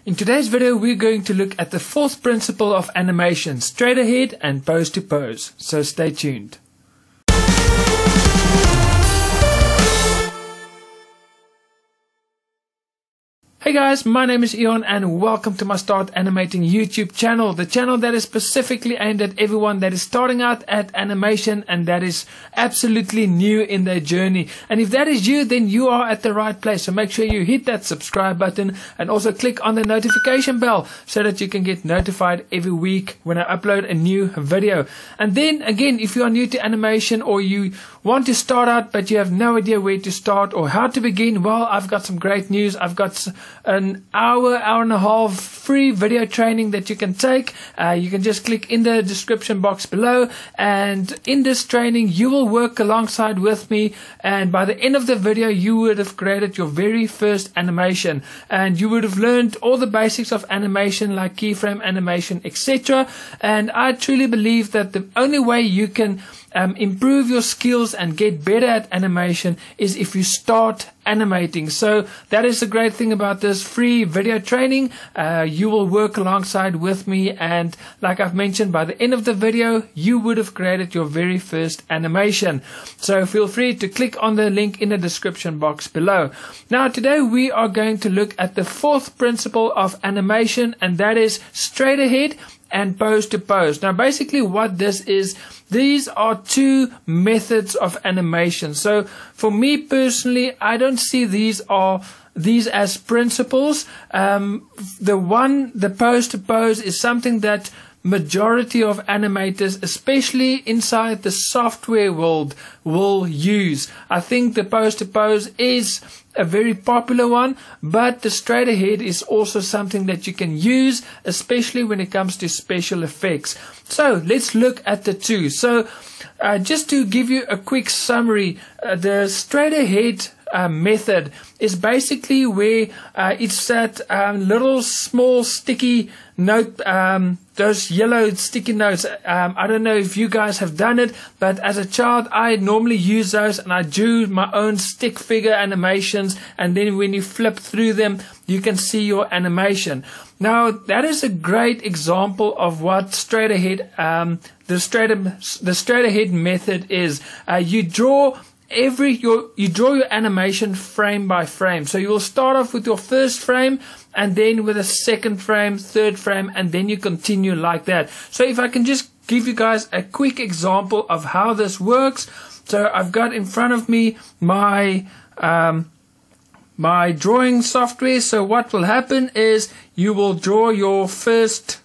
In today's video, we're going to look at the fourth principle of animation, straight ahead and pose to pose. So stay tuned. Hey guys, my name is Eon and welcome to my Start Animating YouTube channel, the channel that is specifically aimed at everyone that is starting out at animation and that is absolutely new in their journey. And if that is you, then you are at the right place. So make sure you hit that subscribe button and also click on the notification bell so that you can get notified every week when I upload a new video. And then again, if you are new to animation or you want to start out but you have no idea where to start or how to begin, well, I've got some great news. I've got an hour and a half free video training that you can take. You can just click in the description box below, and in this training you will work alongside with me, and by the end of the video you would have created your very first animation and you would have learned all the basics of animation like keyframe animation, etc. And I truly believe that the only way you can improve your skills and get better at animation is if you start animating. So that is the great thing about this free video training. You will work alongside with me, and like I've mentioned, by the end of the video you would have created your very first animation. So feel free to click on the link in the description box below. Now today we are going to look at the fourth principle of animation, and that is straight ahead and pose to pose. Now basically what this is, these are two methods of animation. So for me personally, I don't see these as principles. The pose to pose is something that majority of animators, especially inside the software world, will use. I think the pose to pose is a very popular one, but the straight ahead is also something that you can use, especially when it comes to special effects. So let's look at the two. So just to give you a quick summary, the straight ahead method is basically where it's that little small sticky note, those yellow sticky notes. I don't know if you guys have done it, but as a child I normally use those, and I do my own stick figure animations, and then when you flip through them you can see your animation. Now that is a great example of what straight ahead, the straight ahead method is. You draw your animation frame by frame. So you will start off with your first frame, and then with a second frame, third frame, and then you continue like that. So if I can just give you guys a quick example of how this works. So I've got in front of me my my drawing software. So what will happen is you will draw your first,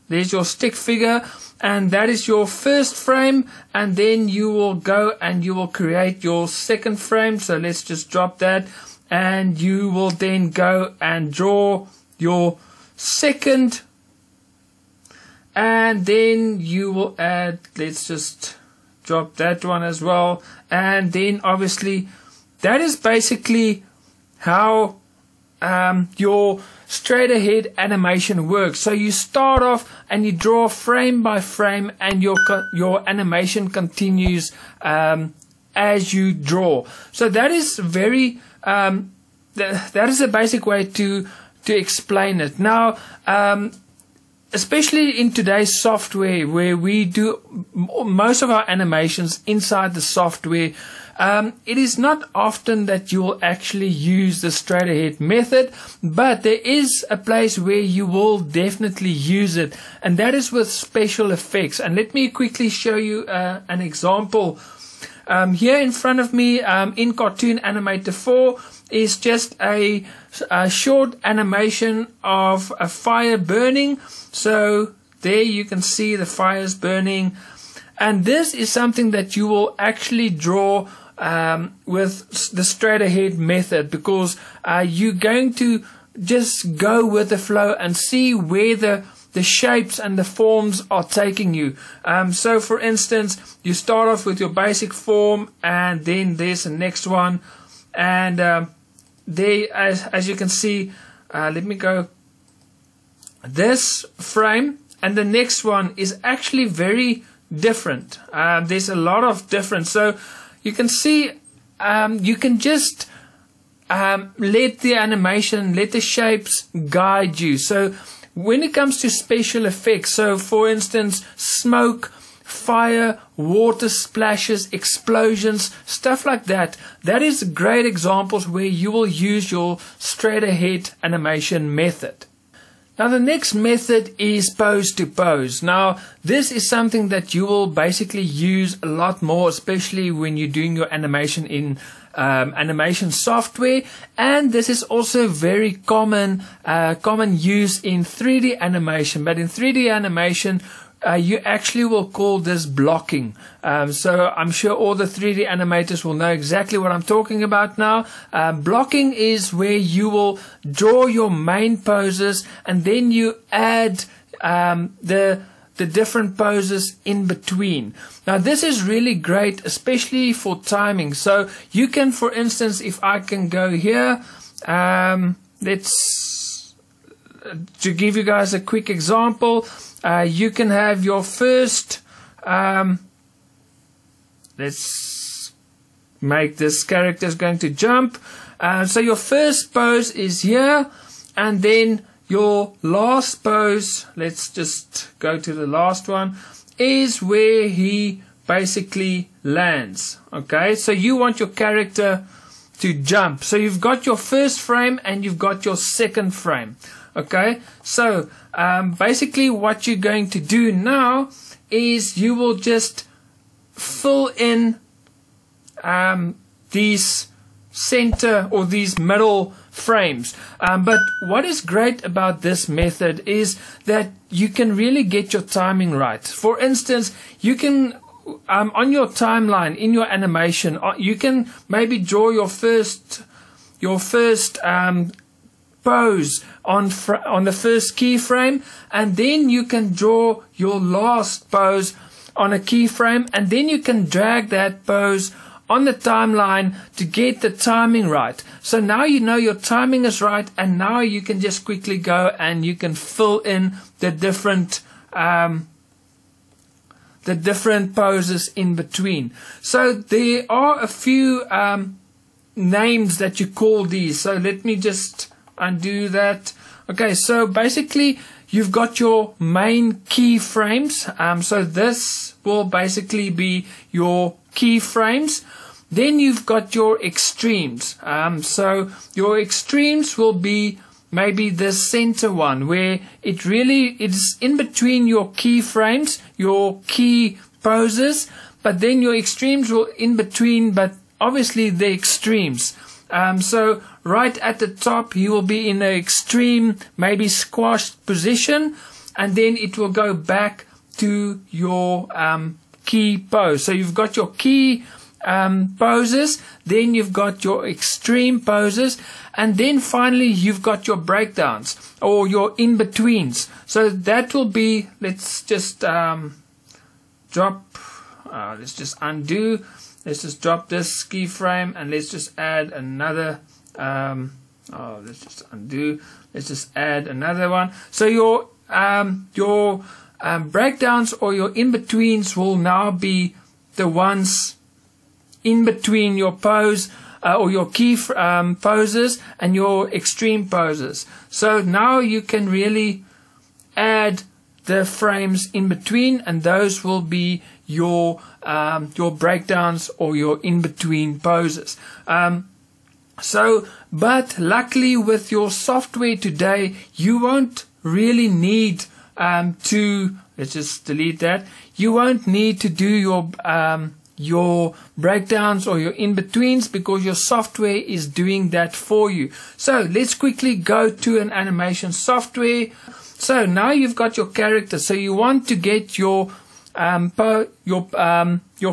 there's your stick figure, and that is your first frame, and then you will go and you will create your second frame. So let's just drop that, and you will then go and draw your second, and then you will add, let's just drop that one as well, and then obviously that is basically how your straight ahead animation works. So you start off and you draw frame by frame, and your animation continues as you draw. So that is very that is a basic way to explain it. Now especially in today's software where we do most of our animations inside the software, it is not often that you will actually use the straight ahead method, but there is a place where you will definitely use it, and that is with special effects. And let me quickly show you an example. Here in front of me in Cartoon Animator 4 is just a short animation of a fire burning. So there you can see the fires burning, and this is something that you will actually draw with the straight ahead method, because you're going to just go with the flow and see where the shapes and the forms are taking you. So for instance, you start off with your basic form, and then there's the next one, and there, as you can see, let me go, this frame and the next one is actually very different. There's a lot of difference. So you can see you can just let the animation, let the shapes guide you. So when it comes to special effects, so for instance, smoke, fire, water splashes, explosions, stuff like that, that is great examples where you will use your straight ahead animation method. Now the next method is pose to pose. Now this is something that you will basically use a lot more, especially when you're doing your animation in animation software, and this is also very common use in 3D animation. But in 3D animation you actually will call this blocking. So I'm sure all the 3D animators will know exactly what I'm talking about now. Blocking is where you will draw your main poses and then you add the different poses in between. Now this is really great, especially for timing. So you can, for instance, if I can go here, let's to give you guys a quick example, you can have your first, let's make this character is going to jump. So your first pose is here, and then your last pose, let's just go to the last one, is where he basically lands. Okay, so you want your character to jump. So you've got your first frame and you've got your second frame. Okay, so basically what you're going to do now is you will just fill in these center or these middle frames. But what is great about this method is that you can really get your timing right. For instance, you can on your timeline in your animation, you can maybe draw your first pose on the first keyframe, and then you can draw your last pose on a keyframe, and then you can drag that pose on the timeline to get the timing right. So now you know your timing is right, and now you can just quickly go and you can fill in the different poses in between. So there are a few names that you call these. So let me just undo that. Okay, so basically you've got your main keyframes. So this will basically be your keyframes. Then you've got your extremes. So your extremes will be maybe the center one, where it's in between your keyframes, your key poses, but then your extremes will in between, but obviously the extremes. So right at the top he will be in an extreme, maybe squashed position, and then it will go back to your key pose. So you've got your key poses, then you've got your extreme poses, and then finally you've got your breakdowns or your in-betweens. So that will be, let's just let's just undo, let's just drop this keyframe, and let's just add another let's just undo, let's just add another one. So your breakdowns or your in-betweens will now be the ones in between your pose or your key poses and your extreme poses. So now you can really add the frames in between, and those will be your breakdowns or your in-between poses. But luckily with your software today, you won't really need to, let's just delete that, you won't need to do your breakdowns or your in-betweens, because your software is doing that for you. So let's quickly go to an animation software. So now you've got your character, so you want to get your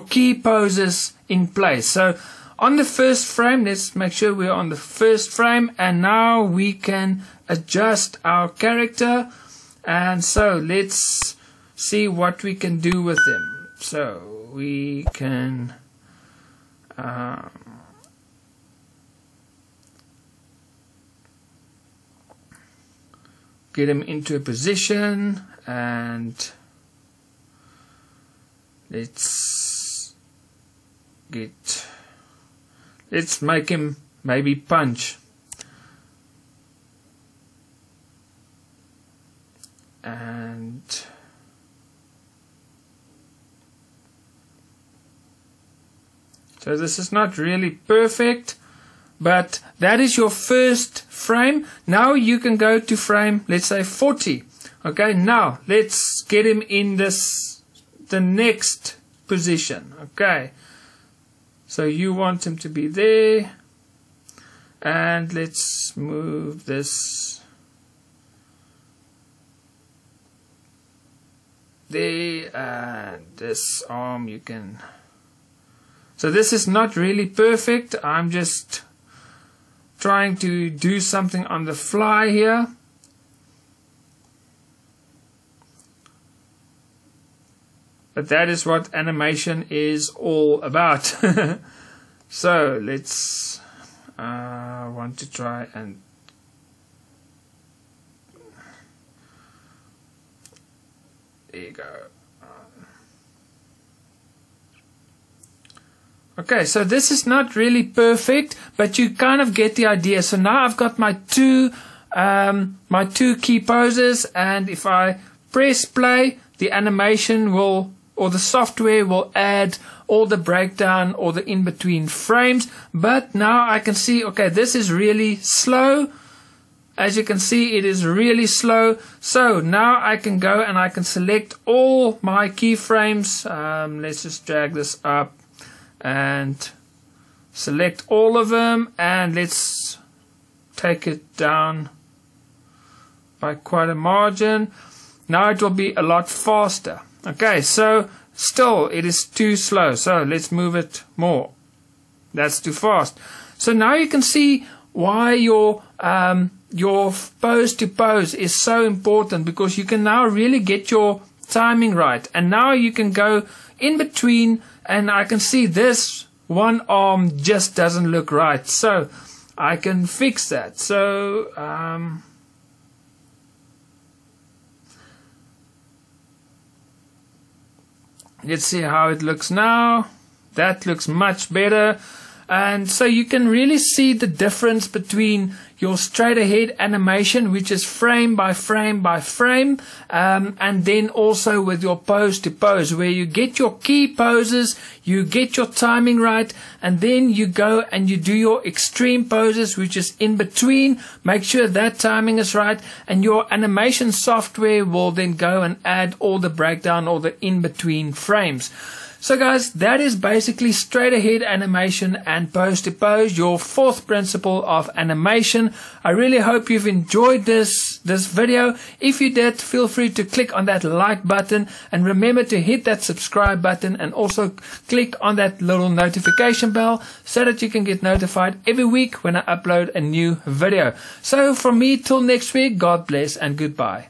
key poses in place. So on the first frame, let's make sure we're on the first frame, and now we can adjust our character, and so let's see what we can do with him. So we can get him into a position, and let's make him maybe punch. And so this is not really perfect, but that is your first frame. Now you can go to frame, let's say 40. Okay, now let's get him in the next position. Okay, so you want him to be there, and let's move this there, and this arm you can. So this is not really perfect. I'm just trying to do something on the fly here. But that is what animation is all about. So let's want to try and there you go. Okay, so this is not really perfect, but you kind of get the idea. So now I've got my two key poses, and if I press play, the animation will, or the software will add all the breakdown or the in-between frames. But now I can see, okay, this is really slow. As you can see, it is really slow. So now I can go and I can select all my keyframes. Let's just drag this up and select all of them, and let's take it down by quite a margin. Now it will be a lot faster. Okay, so still it is too slow, so let's move it more. That's too fast. So now you can see why your pose to pose is so important, because you can now really get your timing right. And now you can go in between, and I can see this one arm just doesn't look right, so I can fix that. So let's see how it looks now. That looks much better. And so you can really see the difference between your straight ahead animation, which is frame by frame by frame, and then also with your pose to pose, where you get your key poses, you get your timing right, and then you go and you do your extreme poses, which is in between. Make sure that timing is right, and your animation software will then go and add all the breakdown or the in between frames. So guys, that is basically straight ahead animation and pose to pose, your fourth principle of animation. I really hope you've enjoyed this video. If you did, feel free to click on that like button, and remember to hit that subscribe button, and also click on that little notification bell so that you can get notified every week when I upload a new video. So from me till next week, God bless and goodbye.